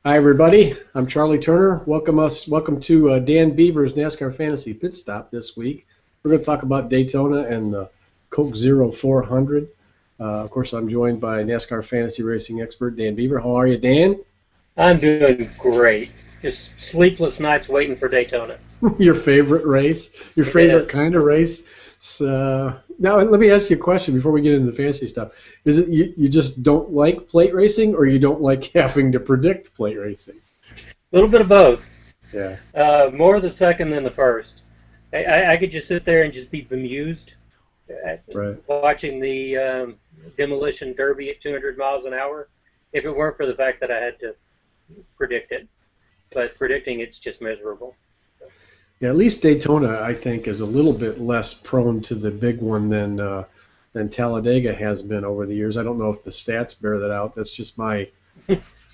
Hi everybody, I'm Charlie Turner. Welcome to Dan Beaver's NASCAR Fantasy Pit Stop this week. We're going to talk about Daytona and the Coke Zero 400. Of course, I'm joined by NASCAR fantasy racing expert Dan Beaver. How are you, Dan? I'm doing great. Just sleepless nights waiting for Daytona. Your favorite race? Your favorite Yes. kind of race? Now, let me ask you a question before we get into the fantasy stuff. Is it you just don't like plate racing, or you don't like having to predict plate racing? A little bit of both. Yeah, More the second than the first. I could just sit there and just be bemused at right. watching the demolition derby at 200 miles an hour if it weren't for the fact that I had to predict it. But predicting it's just miserable. Yeah, at least Daytona, I think, is a little bit less prone to the big one than Talladega has been over the years. I don't know if the stats bear that out. That's just my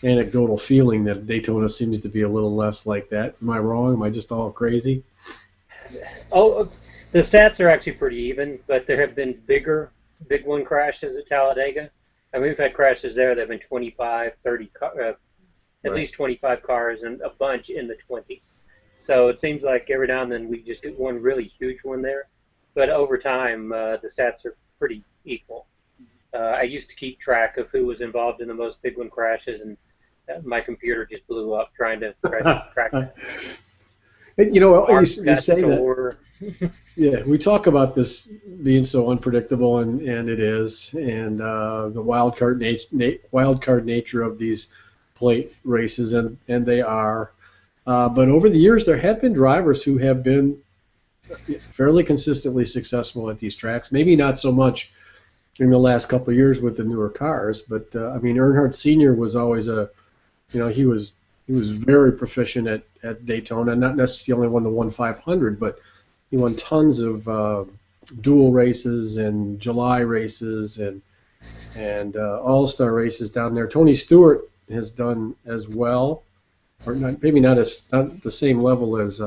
anecdotal feeling that Daytona seems to be a little less like that. Am I wrong? Am I just all crazy? Oh, the stats are actually pretty even, but there have been big one crashes at Talladega. I mean, we've had crashes there that have been 25, 30, at Right. least 25 cars and a bunch in the 20s. So it seems like every now and then we just get one really huge one there. But over time, the stats are pretty equal. I used to keep track of who was involved in the most big one crashes, and my computer just blew up trying to track that. You know, Mark we got say that. sore. Yeah, we talk about this being so unpredictable, and it is, and the wild card nature of these plate races, and they are. But over the years, there have been drivers who have been fairly consistently successful at these tracks. Maybe not so much in the last couple of years with the newer cars, but I mean, Earnhardt Sr. was always he was very proficient at Daytona. Not necessarily won the 1 500, but he won tons of dual races and July races and All Star races down there. Tony Stewart has done as well, or not, maybe not the same level as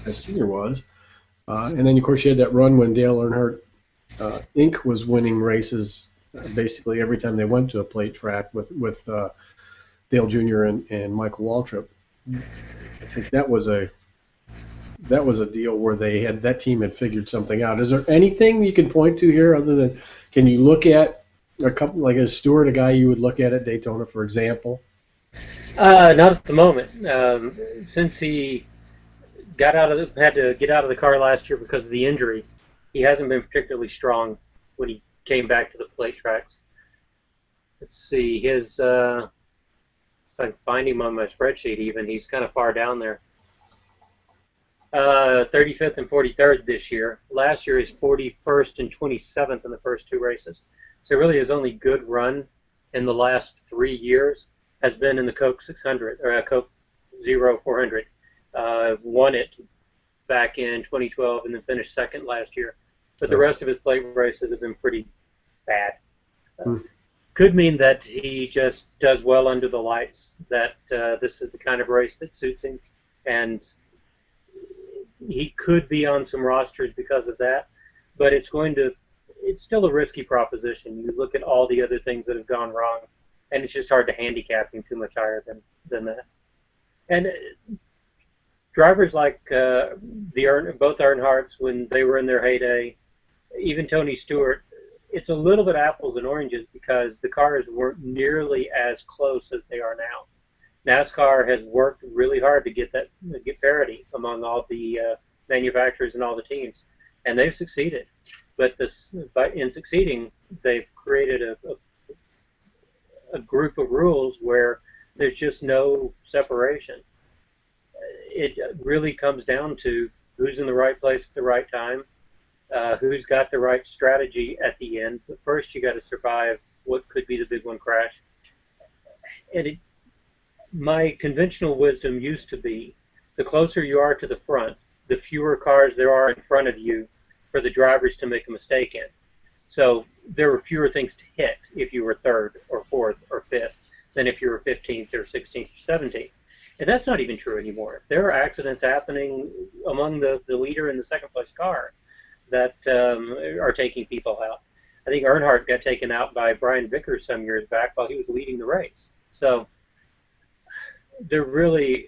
Senior was. And then of course you had that run when Dale Earnhardt Inc. was winning races basically every time they went to a plate track with Dale Jr. and Michael Waltrip. I think that was a deal where that team had figured something out. Is there anything you can point to here other than can you look at a couple like a Stewart, a guy you would look at Daytona, for example? Not at the moment. Since he had to get out of the car last year because of the injury, he hasn't been particularly strong when he came back to the plate tracks. Let's see, if I can find him on my spreadsheet even, he's kind of far down there. 35th and 43rd this year. Last year, he's 41st and 27th in the first two races. So really, his only good run in the last 3 years has been in the Coke 600 or Coke Zero 400. Won it back in 2012 and then finished second last year. But the Right. rest of his plate races have been pretty bad. Uh, Hmm. could mean that he just does well under the lights, that this is the kind of race that suits him, and he could be on some rosters because of that, but it's still a risky proposition. You look at all the other things that have gone wrong, and it's just hard to handicap him too much higher than that. And drivers like both Earnhardts when they were in their heyday, even Tony Stewart, it's a little bit apples and oranges because the cars weren't nearly as close as they are now. NASCAR has worked really hard to get parity among all the manufacturers and all the teams, and they've succeeded. But in succeeding, they've created a group of rules where there's just no separation. It really comes down to who's in the right place at the right time, who's got the right strategy at the end. But first, you got to survive what could be the big one crash. And my conventional wisdom used to be the closer you are to the front, the fewer cars there are in front of you for the drivers to make a mistake in. So there were fewer things to hit if you were third or fourth or fifth than if you were 15th or 16th or 17th. And that's not even true anymore. There are accidents happening among the leader and the second place car that are taking people out. I think Earnhardt got taken out by Brian Vickers some years back while he was leading the race. So they're really,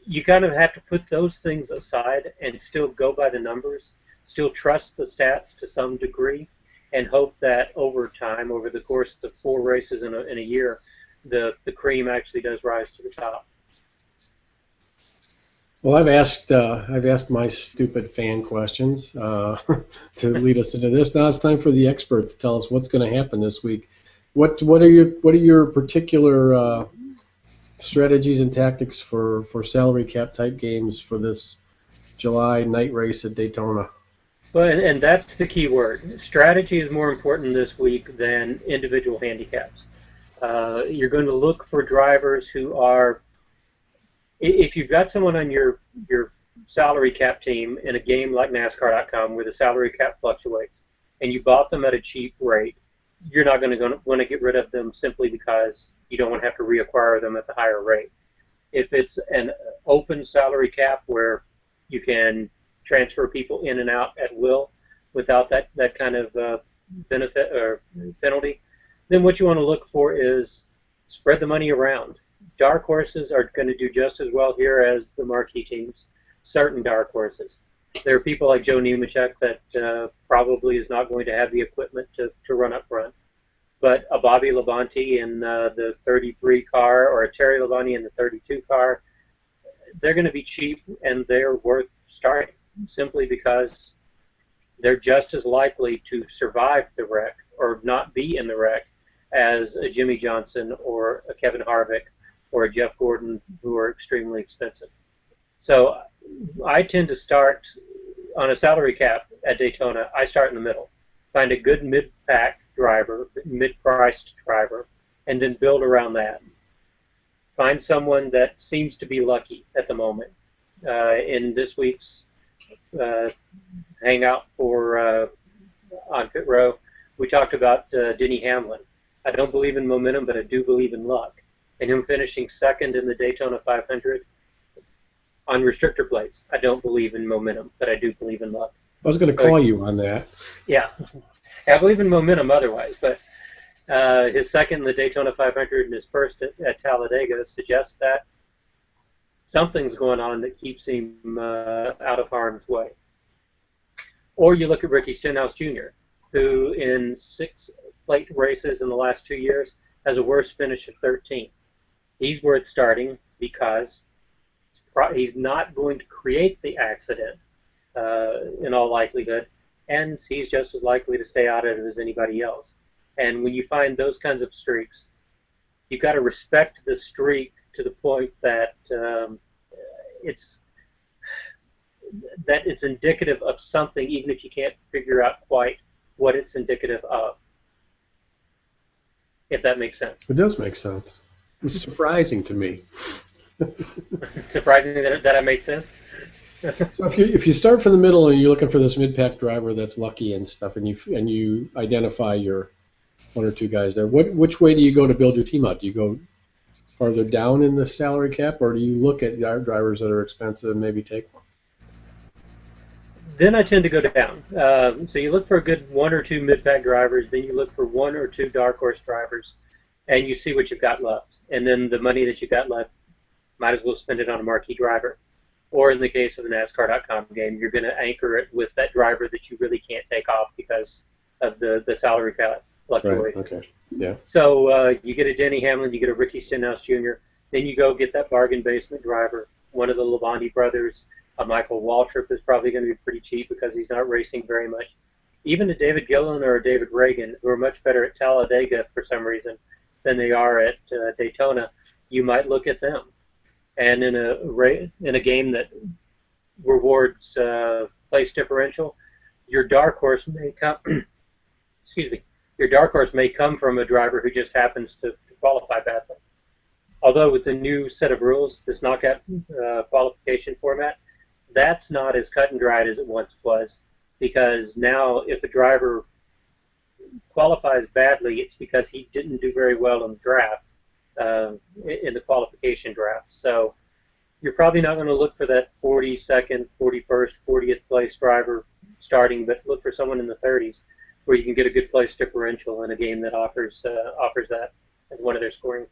you kind of have to put those things aside and still go by the numbers, still trust the stats to some degree, and hope that over time, over the course of 4 races in a year, the cream actually does rise to the top. Well, I've asked my stupid fan questions to lead us into this. Now it's time for the expert to tell us what's going to happen this week. What are your particular strategies and tactics for salary cap type games for this July night race at Daytona? Well, and that's the key word. Strategy is more important this week than individual handicaps. You're going to look for drivers who are, if you've got someone on your salary cap team in a game like NASCAR.com where the salary cap fluctuates, and you bought them at a cheap rate, you're not going to want to get rid of them simply because you don't want to have to reacquire them at the higher rate. If it's an open salary cap where you can transfer people in and out at will without that kind of benefit or penalty, then what you want to look for is spread the money around. Dark horses are going to do just as well here as the marquee teams, certain dark horses. There are people like Joe Nemechek that probably is not going to have the equipment to run up front. But a Bobby Labonte in the 33 car or a Terry Labonte in the 32 car, they're going to be cheap and they're worth starting simply because they're just as likely to survive the wreck or not be in the wreck as a Jimmy Johnson or a Kevin Harvick or a Jeff Gordon, who are extremely expensive. So I tend to start on a salary cap at Daytona. I start in the middle, find a good mid-pack driver, mid-priced driver, and then build around that. Find someone that seems to be lucky at the moment. In this week's hangout for on Pit Row, we talked about Denny Hamlin. I don't believe in momentum, but I do believe in luck. And him finishing second in the Daytona 500 on restrictor plates. I don't believe in momentum, but I do believe in luck. I was going to call you on that. Yeah. I believe in momentum otherwise, but his second in the Daytona 500 and his first at Talladega suggests that something's going on that keeps him out of harm's way. Or you look at Ricky Stenhouse Jr., who in 6 plate races in the last 2 years has a worse finish of 13th. He's worth starting because he's not going to create the accident in all likelihood, and he's just as likely to stay out of it as anybody else. And when you find those kinds of streaks, you've got to respect the streak to the point that it's indicative of something, even if you can't figure out quite what it's indicative of. If that makes sense. It does make sense. It's surprising to me. Surprising that I made sense. So if you start from the middle and you're looking for this mid-pack driver that's lucky and stuff, and you identify your 1 or 2 guys there, which way do you go to build your team out? Do you go farther down in the salary cap, or do you look at drivers that are expensive and maybe take one? Then I tend to go down. So you look for a good 1 or 2 mid-pack drivers, then you look for 1 or 2 dark horse drivers, and you see what you've got left. And then the money that you've got left, might as well spend it on a marquee driver. Or in the case of the NASCAR.com game, you're going to anchor it with that driver that you really can't take off because of the salary cap fluctuation. Right, okay, yeah. So you get a Denny Hamlin, you get a Ricky Stenhouse Jr., then you go get that bargain basement driver, one of the Labonte brothers. Michael Waltrip is probably going to be pretty cheap because he's not racing very much. Even a David Gillen or a David Reagan, who are much better at Talladega for some reason than they are at Daytona, you might look at them. And in a game that rewards place differential, your dark horse may come. Excuse me. Your dark horse may come from a driver who just happens to qualify badly. Although with the new set of rules, this knockout qualification format, that's not as cut and dried as it once was, because now if a driver qualifies badly, it's because he didn't do very well in the draft, in the qualification draft. So you're probably not going to look for that 42nd, 41st, 40th place driver starting, but look for someone in the 30s where you can get a good place differential in a game that offers that as one of their scoring.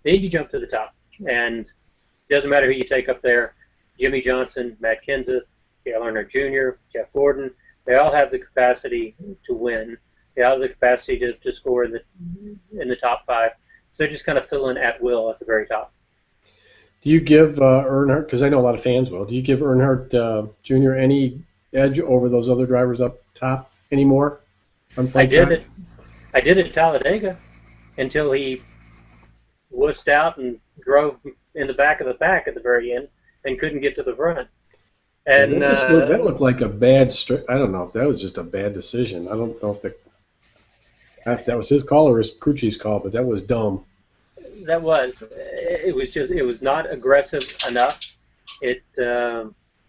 then you jump to the top. And it doesn't matter who you take up there. Jimmy Johnson, Matt Kenseth, Dale Earnhardt Jr., Jeff Gordon, they all have the capacity to win. They all have the capacity to score in the top 5. So they're just kind of filling at will at the very top. Do you give Earnhardt, because I know a lot of fans will, do you give Earnhardt Jr. any edge over those other drivers up top anymore on plate tracks? I did at Talladega until he wussed out and drove in the back of the pack at the very end and couldn't get to the front. And that looked like a bad. I don't know if that was just a bad decision. I don't know if that was his call or Crucci's call, but that was dumb. That was. It was not aggressive enough. It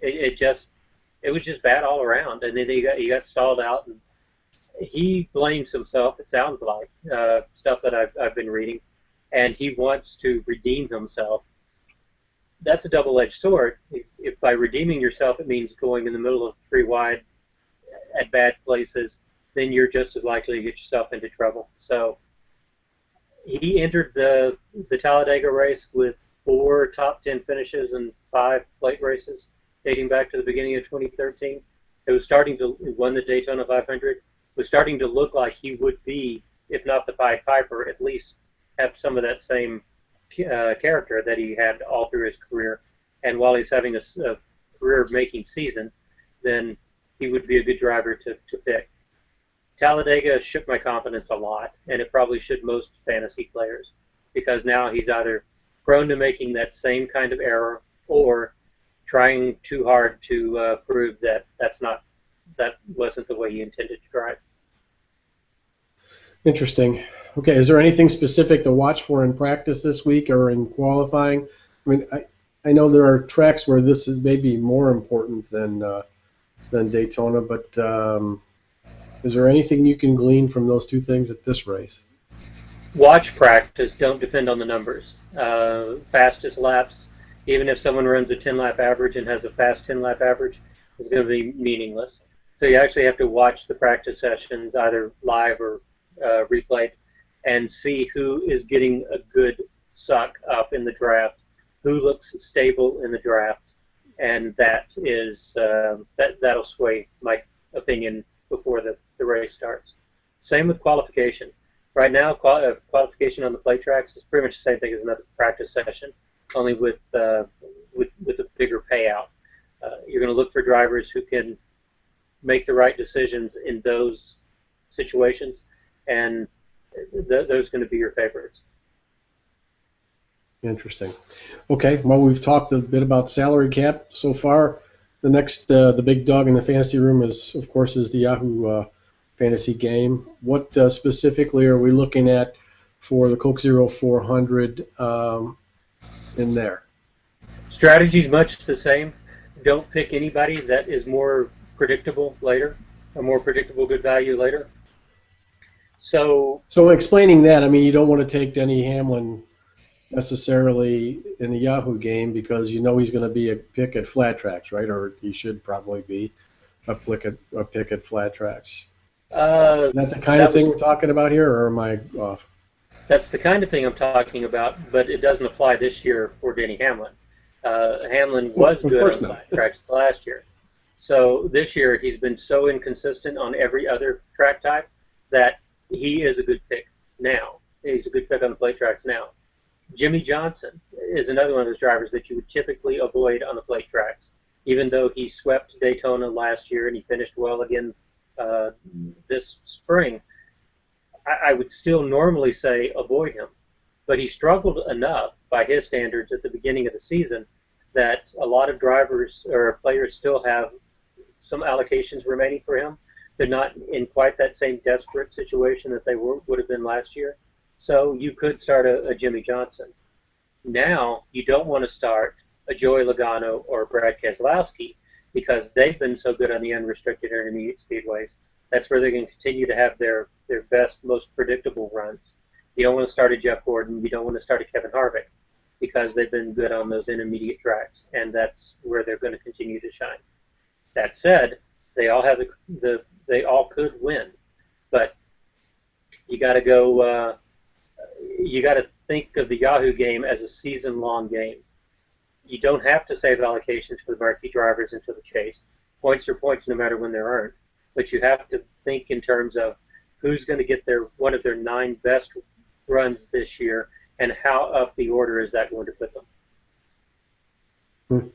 was just bad all around, and then he got stalled out, and he blames himself. It sounds like stuff that I've been reading, and he wants to redeem himself. That's a double-edged sword. If by redeeming yourself it means going in the middle of 3 wide at bad places, then you're just as likely to get yourself into trouble. So he entered the Talladega race with 4 top 10 finishes and 5 plate races dating back to the beginning of 2013. It was starting to won the Daytona 500. It was starting to look like he would be, if not the Pied Piper, at least have some of that same character that he had all through his career. And while he's having a career-making season, then he would be a good driver to pick. Talladega shook my confidence a lot, and it probably should most fantasy players, because now he's either prone to making that same kind of error or trying too hard to prove that that wasn't the way he intended to drive. Interesting. Okay, is there anything specific to watch for in practice this week or in qualifying? I mean, I know there are tracks where this is maybe more important than Daytona, but is there anything you can glean from those two things at this race? Watch practice. Don't depend on the numbers. Fastest laps, even if someone runs a 10-lap average and has a fast 10-lap average, is going to be meaningless. So you actually have to watch the practice sessions, either live or replayed, and see who is getting a good suck up in the draft, who looks stable in the draft, and that is that'll sway my opinion before the race starts. Same with qualification. Right now, qualification on the plate tracks is pretty much the same thing as another practice session, only with a bigger payout. You're going to look for drivers who can make the right decisions in those situations, and those are going to be your favorites. Interesting. Okay, well, we've talked a bit about salary cap so far. The next, the big dog in the fantasy room is, of course, the Yahoo fantasy game. What specifically are we looking at for the Coke Zero 400 in there? Strategy's much the same. Don't pick anybody that is more predictable later, a more predictable good value later. So explaining that, I mean, you don't want to take Denny Hamlin necessarily in the Yahoo game because you know he's going to be a pick at flat tracks, right? Or he should probably be a pick at flat tracks. Is that the kind of thing we're talking about here, or am I off? That's the kind of thing I'm talking about, but it doesn't apply this year for Denny Hamlin. Hamlin was good on flat tracks last year. So this year he's been so inconsistent on every other track type that he is a good pick now. He's a good pick on the plate tracks now. Jimmy Johnson is another one of those drivers that you would typically avoid on the plate tracks. Even though he swept Daytona last year and he finished well again this spring, I would still normally say avoid him. But he struggled enough by his standards at the beginning of the season that a lot of drivers or players still have some allocations remaining for him. They're not in quite that same desperate situation that they would have been last year. So you could start a Jimmy Johnson. Now you don't want to start a Joey Logano or Brad Keselowski because they've been so good on the unrestricted intermediate speedways. That's where they're going to continue to have their best, most predictable runs. You don't want to start a Jeff Gordon. You don't want to start a Kevin Harvick because they've been good on those intermediate tracks, and that's where they're going to continue to shine. That said, they all have they all could win, but you got to go. You got to think of the Yahoo game as a season-long game. You don't have to save allocations for the marquee drivers until the chase. Points are points no matter when they're earned. But you have to think in terms of who's going to get one of their 9 best runs this year, and how up the order is that going to put them.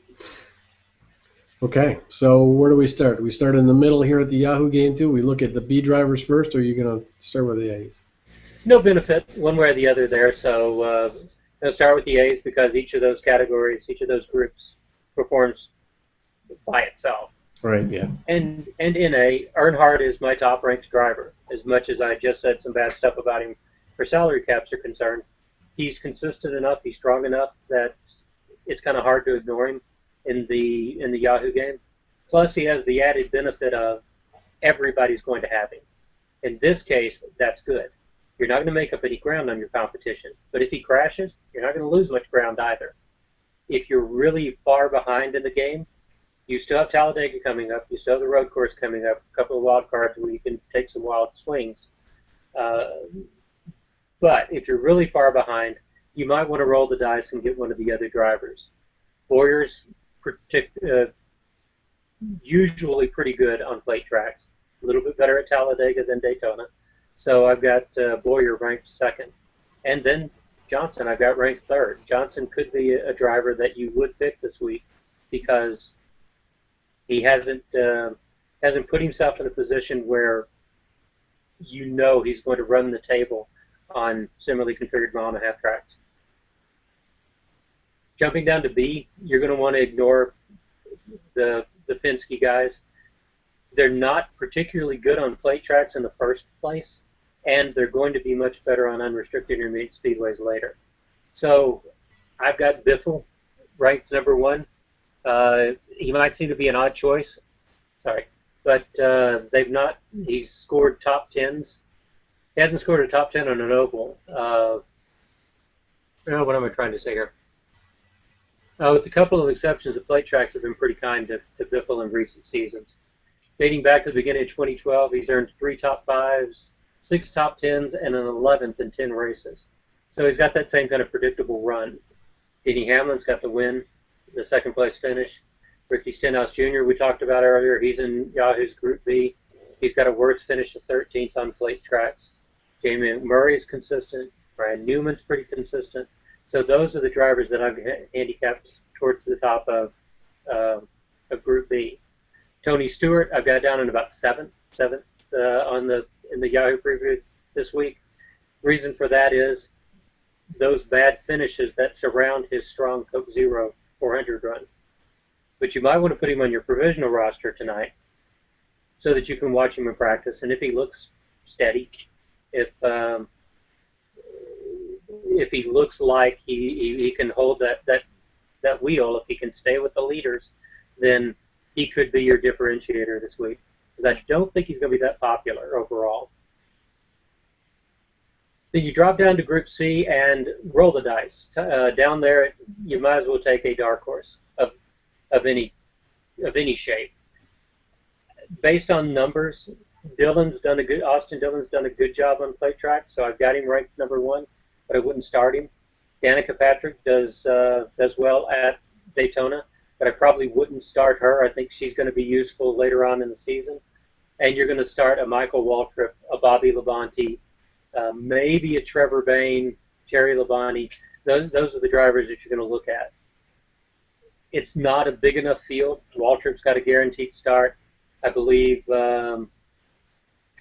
Okay, so where do we start? Do we start in the middle here at the Yahoo game too? We look at the B drivers first, or are you going to start with the A's? No benefit one way or the other there, so I'll start with the A's because each of those categories, each of those groups performs by itself. Right, yeah. And in A, Earnhardt is my top-ranked driver. As much as I just said some bad stuff about him for salary caps are concerned, he's consistent enough, he's strong enough that it's kind of hard to ignore him in the Yahoo game. Plus, he has the added benefit of everybody's going to have him. In this case, that's good. You're not going to make up any ground on your competition. But if he crashes, you're not going to lose much ground either. If you're really far behind in the game, you still have Talladega coming up. You still have the road course coming up, a couple of wild cards where you can take some wild swings. But if you're really far behind, you might want to roll the dice and get one of the other drivers. Bowyer's usually pretty good on plate tracks, a little bit better at Talladega than Daytona. So I've got Bowyer ranked second. And then Johnson I've got ranked third. Johnson could be a driver that you would pick this week because he hasn't put himself in a position where you know he's going to run the table on similarly configured mile-and-a-half tracks. Jumping down to B, you're going to want to ignore the Penske guys. They're not particularly good on plate tracks in the first place, and they're going to be much better on unrestricted intermediate speedways later. So I've got Biffle ranked number 1. He might seem to be an odd choice, but they've not. He's scored top 10s. He hasn't scored a top 10 on an oval. What am I trying to say here? With a couple of exceptions, the plate tracks have been pretty kind to Biffle in recent seasons. Dating back to the beginning of 2012, he's earned 3 top 5s, 6 top 10s, and an 11th in 10 races. So he's got that same kind of predictable run. Denny Hamlin's got the win, the second place finish. Ricky Stenhouse Jr., we talked about earlier, he's in Yahoo's Group B. He's got a worse finish of 13th on plate tracks. Jamie Murray's consistent. Brian Newman's pretty consistent. So those are the drivers that I've handicapped towards the top of Group B. Tony Stewart, I've got down in about seventh in the Yahoo preview this week. Reason for that is those bad finishes that surround his strong Coke Zero 400 runs. But you might want to put him on your provisional roster tonight so that you can watch him in practice. And if he looks steady, if he looks like he can hold that wheel, if he can stay with the leaders, then he could be your differentiator this week. Because I don't think he's going to be that popular overall. Then you drop down to Group C and roll the dice. Down there, you might as well take a dark horse of any shape. Based on numbers, Austin Dillon's done a good job on plate track, so I've got him ranked number 1, but I wouldn't start him. Danica Patrick does well at Daytona, but I probably wouldn't start her. I think she's going to be useful later on in the season. And you're going to start a Michael Waltrip, a Bobby Labonte, maybe a Trevor Bayne, Terry Labonte. Those are the drivers that you're going to look at. It's not a big enough field. Waltrip's got a guaranteed start. I believe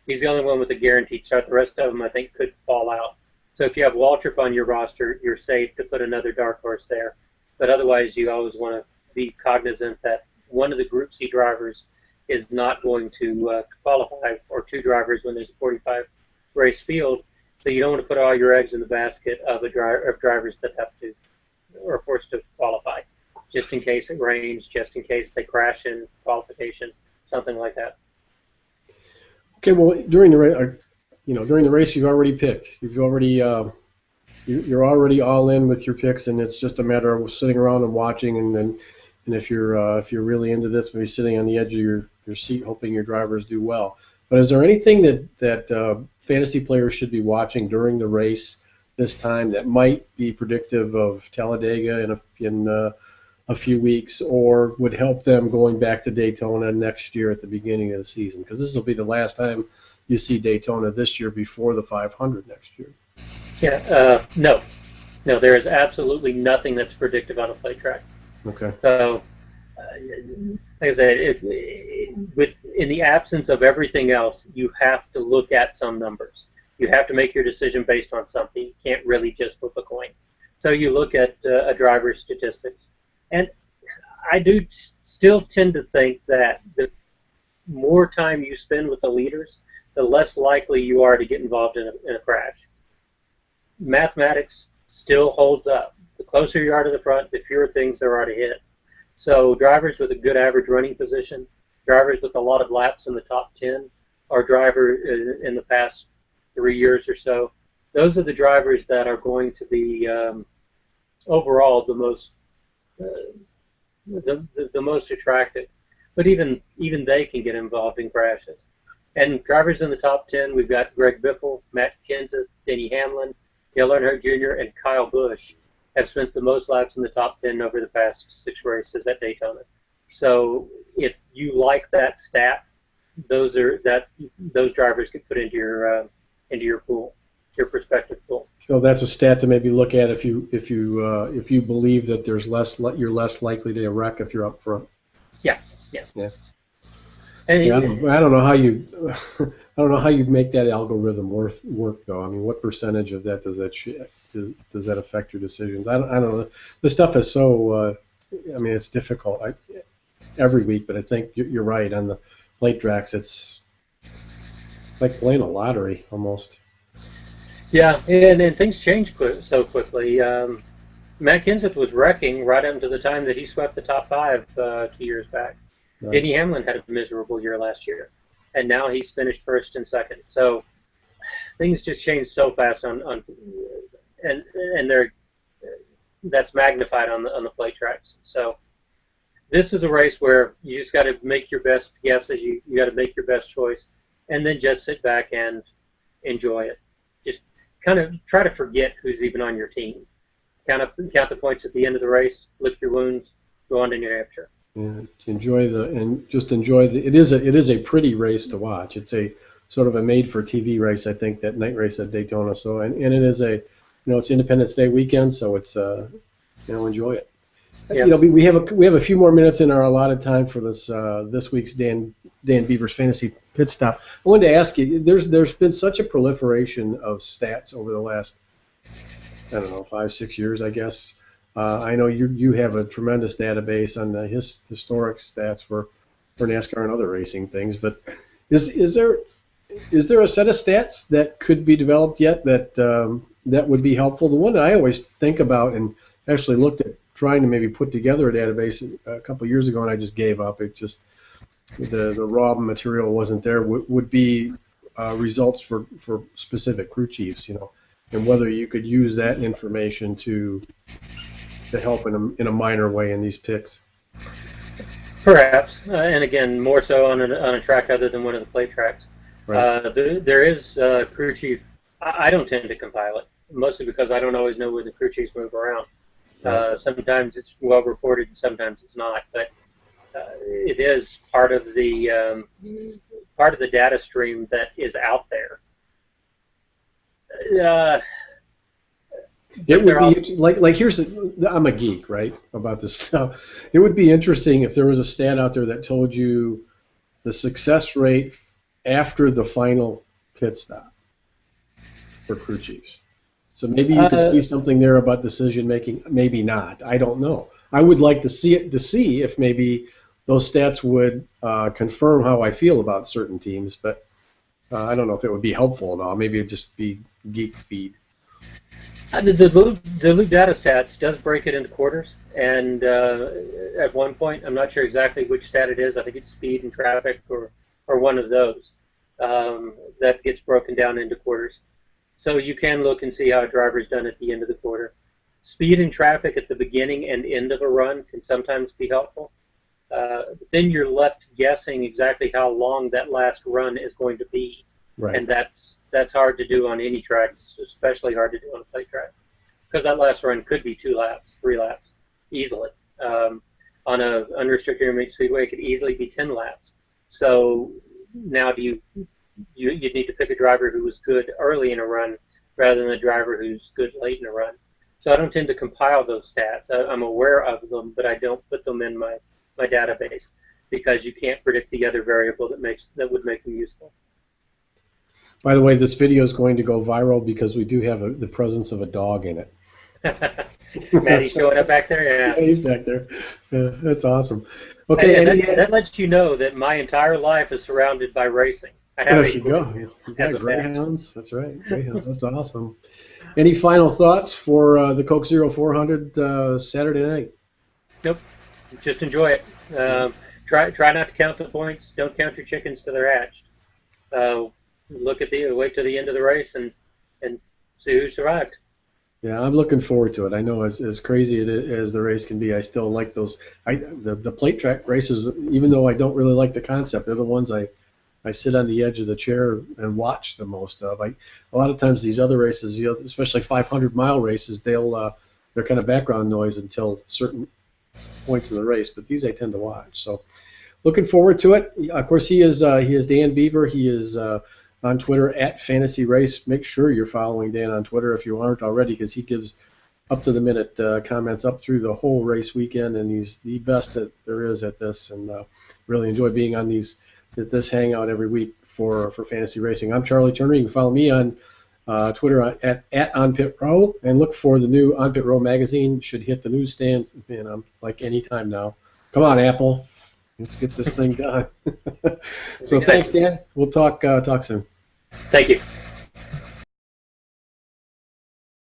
he's the only one with a guaranteed start. The rest of them, I think, could fall out. So if you have Waltrip on your roster, you're safe to put another dark horse there. But otherwise, you always want to be cognizant that one of the Group C drivers is not going to qualify, or 2 drivers when there's a 45-race field. So you don't want to put all your eggs in the basket of drivers that have to or are forced to qualify, just in case it rains, just in case they crash in qualification, something like that. Okay, well, during the race, you've already picked. You're already all in with your picks, and it's just a matter of sitting around and watching. And if you're really into this, maybe sitting on the edge of your seat, hoping your drivers do well. But is there anything that fantasy players should be watching during the race this time that might be predictive of Talladega in a few weeks, or would help them going back to Daytona next year at the beginning of the season? Because this will be the last time you see Daytona this year before the 500 next year. Yeah, no, there is absolutely nothing that's predictive on a plate track. Okay. So, like I said, in the absence of everything else, you have to look at some numbers. You have to make your decision based on something. You can't really just flip a coin. So you look at a driver's statistics. And I do still tend to think that the more time you spend with the leaders, the less likely you are to get involved in a crash. Mathematics still holds up. The closer you are to the front, the fewer things there are to hit. So drivers with a good average running position, drivers with a lot of laps in the top 10, or driver in the past 3 years or so, those are the drivers that are going to be overall the most the most attractive. But even they can get involved in crashes. And drivers in the top 10, we've got Greg Biffle, Matt Kenseth, Denny Hamlin, Dale Earnhardt Jr., and Kyle Busch have spent the most laps in the top 10 over the past 6 races at Daytona. So if you like that stat, those drivers get put into your pool, your prospective pool. So that's a stat to maybe look at if you believe that you're less likely to wreck if you're up front. Yeah. And I don't know how you make that algorithm work though. I mean, what percentage of that does that affect your decisions? I don't know. This stuff is so. I mean, it's difficult every week, but I think you're right on the plate tracks. It's like playing a lottery almost. Yeah, and things change so quickly. Matt Kenseth was wrecking right up to the time that he swept the top 5 2 years back. Right. Denny Hamlin had a miserable year last year, and now he's finished first and second. So things just change so fast and that's magnified on the plate tracks. So this is a race where you just got to make your best guesses. You got to make your best choice, and then just sit back and enjoy it. Just kind of try to forget who's even on your team. Count the points at the end of the race, lick your wounds, go on to New Hampshire. Yeah, enjoy the. It is a pretty race to watch. It's a sort of a made-for-TV race, I think, that night race at Daytona. So and it is it's Independence Day weekend, so it's enjoy it. Yeah. We have a few more minutes in our allotted time for this week's Dan Beaver's Fantasy Pit Stop. I wanted to ask you, there's been such a proliferation of stats over the last, I don't know, 5-6 years, I guess. I know you have a tremendous database on the historic stats for NASCAR and other racing things, but is there a set of stats that could be developed yet that would be helpful? The one I always think about, and actually looked at trying to maybe put together a database a couple of years ago, and I just gave up. It just the raw material wasn't there. Would be results for specific crew chiefs, and whether you could use that information to help in a minor way in these picks. Perhaps, and again, more so on a track other than one of the plate tracks. Right. There is crew chief. I don't tend to compile it, mostly because I don't always know where the crew chiefs move around. Right. Sometimes it's well reported, and sometimes it's not. But it is part of the data stream that is out there. It would be like I'm a geek, right, about this stuff. It would be interesting if there was a stat out there that told you the success rate after the final pit stop for crew chiefs. So maybe you could see something there about decision making. Maybe not. I don't know. I would like to see it to see if maybe those stats would confirm how I feel about certain teams, but I don't know if it would be helpful at all. Maybe it'd just be geek feed. The Loop Data Stats does break it into quarters, and at one point, I'm not sure exactly which stat it is. I think it's speed and traffic or one of those that gets broken down into quarters. So you can look and see how a driver's done at the end of the quarter. Speed and traffic at the beginning and end of a run can sometimes be helpful. But then you're left guessing exactly how long that last run is going to be. Right. and that's hard to do on any track, especially hard to do on a plate track, because that last run could be 2 laps, 3 laps, easily. On a unrestricted intermediate speedway, it could easily be 10 laps. So now you'd need to pick a driver who was good early in a run rather than a driver who's good late in a run. So I don't tend to compile those stats. I'm aware of them, but I don't put them in my database because you can't predict the other variable that would make them useful. By the way, this video is going to go viral because we do have the presence of a dog in it. Maddie's showing up back there? Yeah, Yeah. he's back there. Yeah, that's awesome. Okay, and that lets you know that my entire life is surrounded by racing. I have there you go. You got as a greyhounds. That's right. Greyhounds. That's awesome. Any final thoughts for the Coke 0400 Saturday night? Nope. Just enjoy it. Try not to count the points. Don't count your chickens till they're hatched. Wait till the end of the race and see who survived. Yeah, I'm looking forward to it. I know as crazy as the race can be, I still like those. The plate track races, even though I don't really like the concept, they're the ones I sit on the edge of the chair and watch the most of. A lot of times these other races, especially 500-mile races, they're kind of background noise until certain points in the race. But these I tend to watch. So looking forward to it. Of course, he is Dan Beaver. He is on Twitter at Fantasy Race. Make sure you're following Dan on Twitter if you aren't already, because he gives up-to-the-minute comments up through the whole race weekend, and he's the best that there is at this, and really enjoy being on this hangout every week for Fantasy Racing. I'm Charlie Turner. You can follow me on Twitter at OnPitRow, and look for the new On Pit Row magazine. Should hit the newsstand, like any time now. Come on, Apple. Let's get this thing done. So thanks, Dan. We'll talk soon. Thank you.